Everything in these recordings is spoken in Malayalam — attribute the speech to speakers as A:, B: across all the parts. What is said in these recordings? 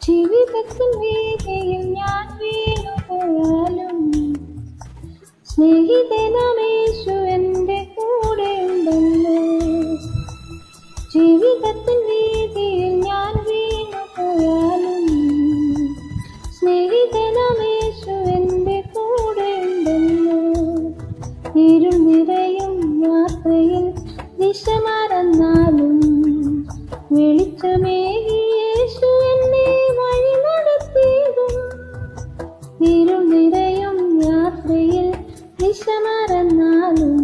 A: ജീവിതത്തിൻ വീതിയിൽ ഞാൻ വീണുപോയാലും സ്നേഹിതനാമേശു എൻ്റെ കൂടെ ഉണ്ടല്ലോ. ജീവിതത്തിൻ വീതിയിൽ ഞാൻ വീണുപോയാലും സ്നേഹിതനാമേശു എൻ്റെ കൂടെ ഉണ്ടല്ലോ. ഇരുൾ നിറയും യാത്രയിൽ ദിശ മറന്നാലും വെളിച്ചമേകി യേശു എന്നെ വഴി നടത്തിയിടും. ഇരുൾ നിറയും യാത്രയിൽ ദിശ മറന്നാലും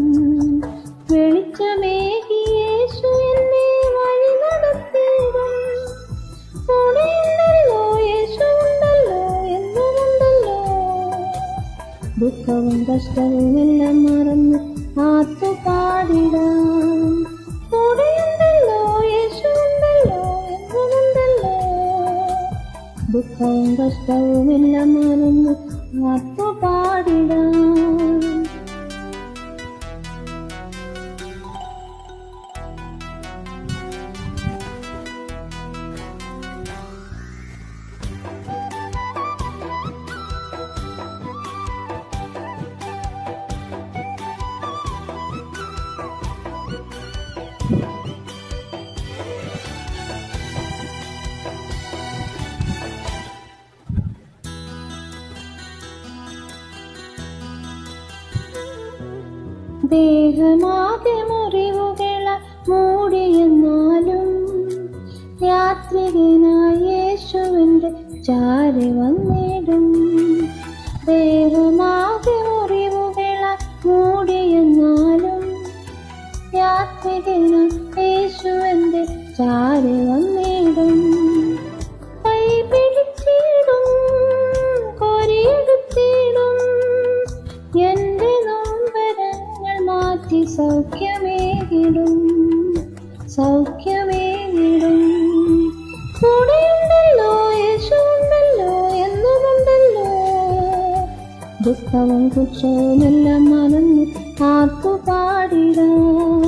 A: വെളിച്ചമേകി യേശു എന്നെ വഴി നടത്തിയിടും. കൂടെയുണ്ടല്ലോ യേശു ഉണ്ടല്ലോ എന്നുമുണ്ടല്ലോ. ദുഃഖവും കഷ്ടവും എല്ലാം മറന്ന് ആത്തുപാടിടാം. കൂടെയുണ്ടല്ലോ യേശു ഉണ്ടല്ലോ എന്നുമുണ്ടല്ലോ. ദുഃഖവും കഷ്ടവും എല്ലാം മറന്ന് ആത്തുപാടിടാം. ദേഹമാകെ മുറിവുകള മൂടിയെന്നാലും യാത്രികനായ യേശുവിൻ്റെ ചാരി വന്നിടും. ദേഹമാകെ മുറിവുകള മൂടിയെന്നാലും യാത്രികനായ യേശുവിൻ്റെ ചാരി വന്നിടും. കൈ പിടിച്ചിടും, കൊരിയെടുത്തിടും, എൻ്റെ നൊമ്പരങ്ങൾ മാറ്റി സൗഖ്യമേകിടും, സൗഖ്യമേകിടും. കൂടെയുണ്ടല്ലോ യേശു ഉണ്ടല്ലോ എന്നുമുണ്ടല്ലോ. ദുഃഖവും കുറ്റവും എല്ലാം മറന്ന് ആർത്തുപാടിടാം.